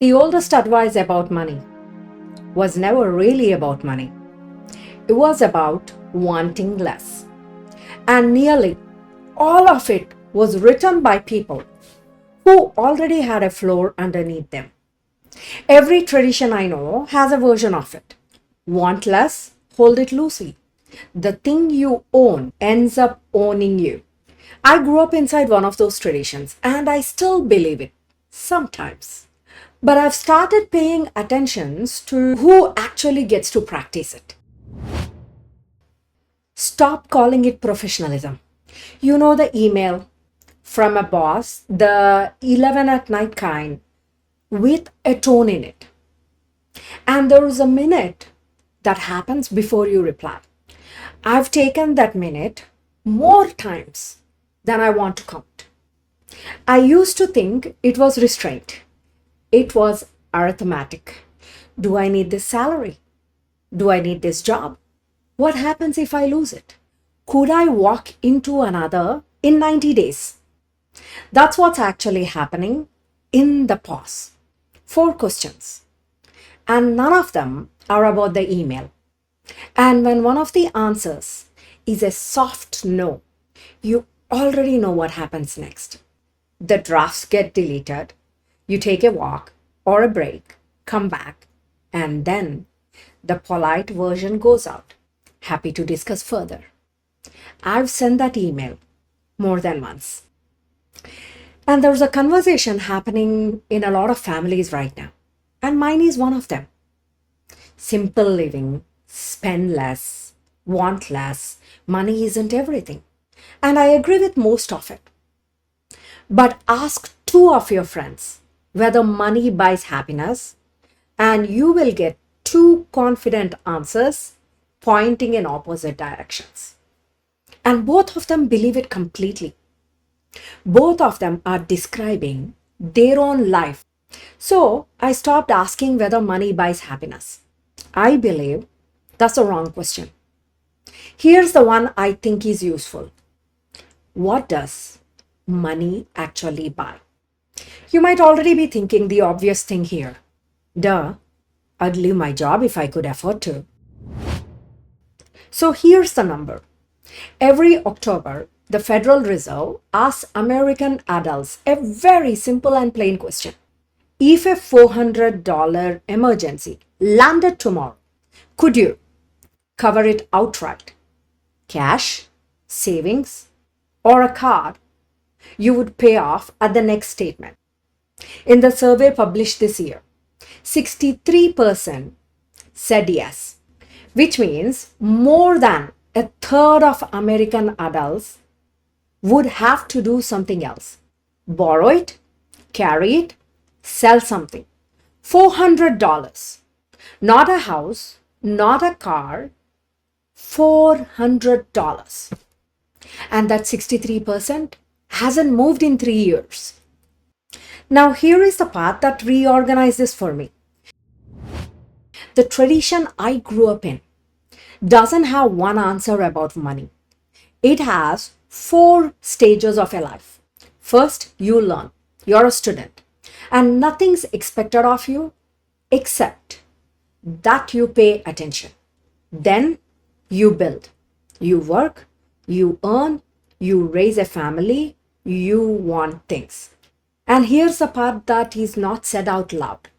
The oldest advice about money was never really about money. It was about wanting less. And nearly all of it was written by people who already had a floor underneath them. Every tradition I know has a version of it. Want less, hold it loosely. The thing you own ends up owning you. I grew up inside one of those traditions and I still believe it sometimes. But I've started paying attention to who actually gets to practice it. Stop calling it professionalism. You know, the email from a boss, the 11 at night kind, with a tone in it. And there is a minute that happens before you reply. I've taken that minute more times than I want to count. I used to think it was restraint. It was arithmetic. Do I need this salary? Do I need this job? What happens if I lose it? Could I walk into another in 90 days? That's what's actually happening in the pause. 4 questions. And none of them are about the email. And when one of the answers is a soft no, you already know what happens next. The drafts get deleted, you take a walk or a break, come back, and then the polite version goes out. Happy to discuss further. I've sent that email more than once. And there's a conversation happening in a lot of families right now. And mine is one of them. Simple living, spend less, want less, money isn't everything. And I agree with most of it. But ask 2 of your friends whether money buys happiness, and you will get 2 confident answers pointing in opposite directions. And both of them believe it completely. Both of them are describing their own life. So I stopped asking whether money buys happiness. I believe that's a wrong question. Here's the one I think is useful. What does money actually buy? You might already be thinking the obvious thing here. Duh, I'd leave my job if I could afford to. So here's the number. Every October, the Federal Reserve asks American adults a very simple and plain question. If a $400 emergency landed tomorrow, could you cover it outright? Cash, savings, or a card you would pay off at the next statement? In the survey published this year, 63% said yes, which means more than a third of American adults would have to do something else. Borrow it, carry it, sell something. $400. Not a house, not a car, $400. And that 63% hasn't moved in 3 years. Now here is the part that reorganized this for me. The tradition I grew up in doesn't have one answer about money. It has 4 stages of a life. First, you learn. You're a student. And nothing's expected of you except that you pay attention. Then you build. You work. You earn. You raise a family. You want things. And here's the part that is not said out loud.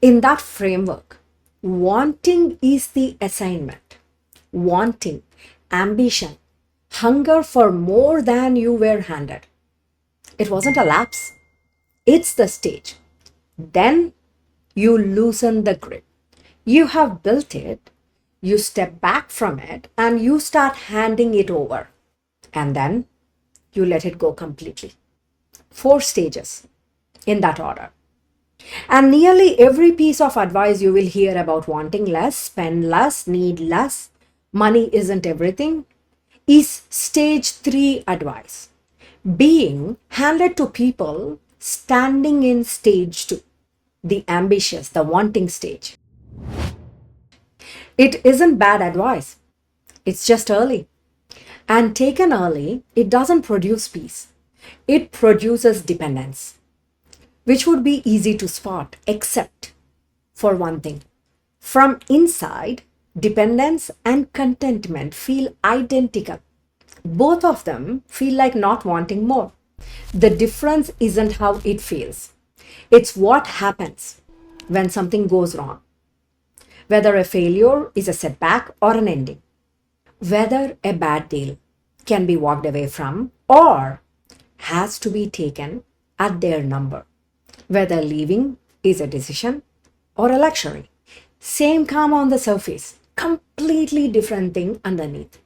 In that framework, wanting is the assignment. Wanting, ambition, hunger for more than you were handed. It wasn't a lapse. It's the stage. Then you loosen the grip. You have built it. You step back from it and you start handing it over. And then you let it go completely. 4 stages in that order. And nearly every piece of advice you will hear about wanting less, spend less, need less, money isn't everything, is stage 3 advice. Being handed to people standing in stage 2, the ambitious, the wanting stage. It isn't bad advice. It's just early. And taken early, it doesn't produce peace. It produces dependence. which would be easy to spot, except for one thing. From inside, dependence and contentment feel identical. Both of them feel like not wanting more. The difference isn't how it feels, it's what happens when something goes wrong, whether a failure is a setback or an ending, whether a bad deal can be walked away from or has to be taken at their number, whether leaving is a decision or a luxury. Same calm on the surface, completely different thing underneath.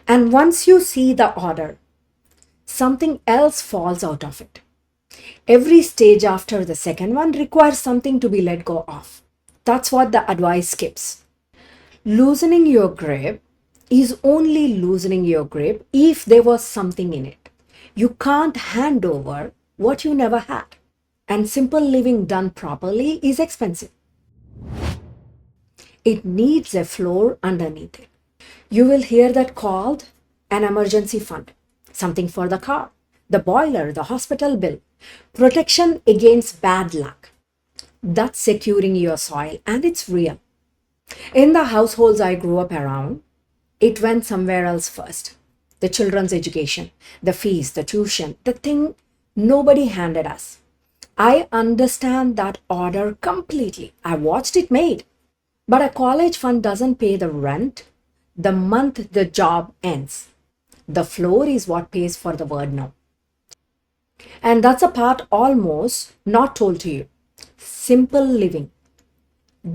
And once you see the order, something else falls out of it. Every stage after the second one requires something to be let go of. That's what the advice skips. Loosening your grip is only loosening your grip if there was something in it. You can't hand over what you never had. And simple living done properly is expensive. It needs a floor underneath it. You will hear that called an emergency fund, something for the car, the boiler, the hospital bill, protection against bad luck. That's securing your soil, and it's real. In the households I grew up around, it went somewhere else first. The children's education, the fees, the tuition, the thing nobody handed us. I understand that order completely. I watched it made. But a college fund doesn't pay the rent the month the job ends. The floor is what pays for the word no. And that's a part almost not told to you. Simple living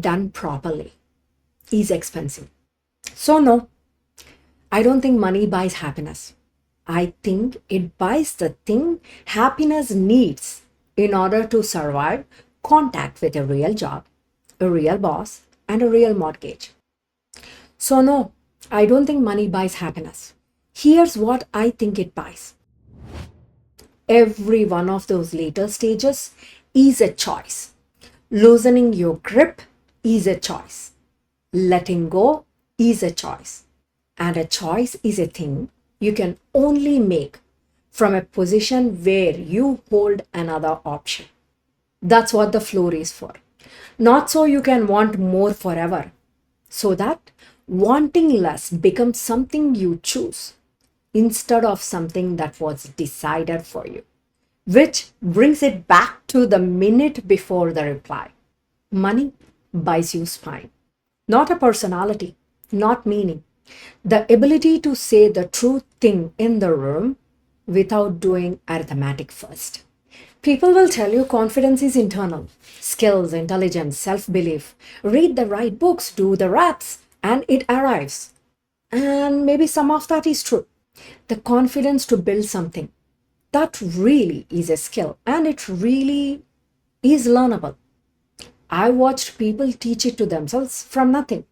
done properly is expensive. So, no, I don't think money buys happiness. I think it buys the thing happiness needs in order to survive contact with a real job, a real boss, and a real mortgage. So, no, I don't think money buys happiness. Here's what I think it buys. Every one of those later stages is a choice. Loosening your grip is a choice. Letting go is a choice. And a choice is a thing you can only make from a position where you hold another option. That's what the floor is for. Not so you can want more forever, so that wanting less becomes something you choose instead of something that was decided for you. Which brings it back to the minute before the reply. Money buys you spine, not a personality, not meaning. The ability to say the true thing in the room without doing arithmetic first. People will tell you confidence is internal. Skills, intelligence, self-belief. Read the right books, do the reps, and it arrives. And maybe some of that is true. The confidence to build something. That really is a skill, and it really is learnable. I watched people teach it to themselves from nothing.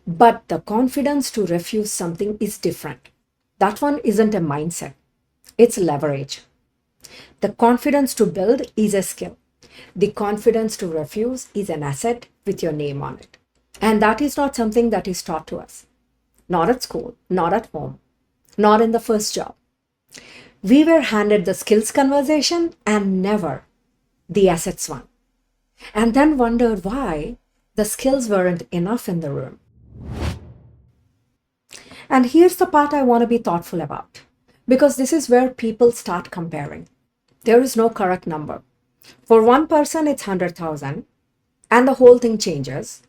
But the confidence to refuse something is different. That one isn't a mindset, it's leverage. The confidence to build is a skill. The confidence to refuse is an asset with your name on it. And that is not something that is taught to us. Not at school, not at home, not in the first job. We were handed the skills conversation and never the assets one. And then wondered why the skills weren't enough in the room. And here's the part I want to be thoughtful about, because this is where people start comparing. There is no correct number. For one person, it's 100,000 and the whole thing changes.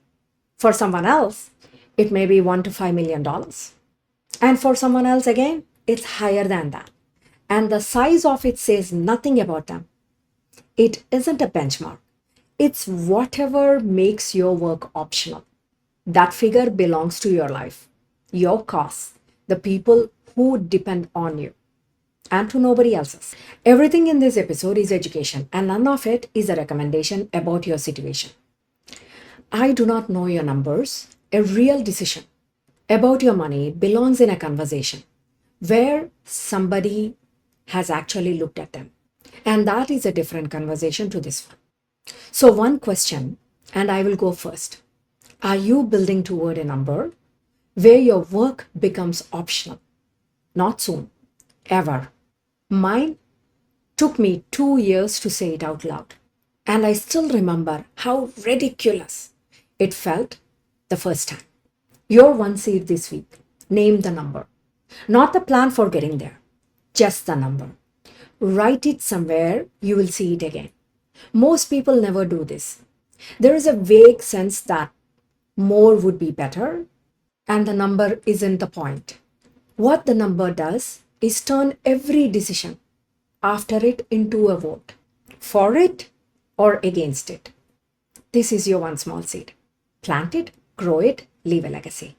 For someone else, it may be $1 to $5 million. And for someone else, again, it's higher than that. And the size of it says nothing about them. It isn't a benchmark. It's whatever makes your work optional. That figure belongs to your life, your costs, the people who depend on you, and to nobody else's. Everything in this episode is education, and none of it is a recommendation about your situation. I do not know your numbers. A real decision about your money belongs in a conversation where somebody has actually looked at them. And that is a different conversation to this one. So one question, and I will go first. Are you building toward a number where your work becomes optional? Not soon, ever. Mine Took me 2 years to say it out loud. And I still remember how ridiculous it felt the first time. Your one seed this week. Name the number. Not the plan for getting there, just the number. Write it somewhere, you will see it again. Most people never do this. There is a vague sense that more would be better, and the number isn't the point. What the number does is turn every decision after it into a vote for it or against it. This is your one small seed. Plant it, grow it, leave a legacy.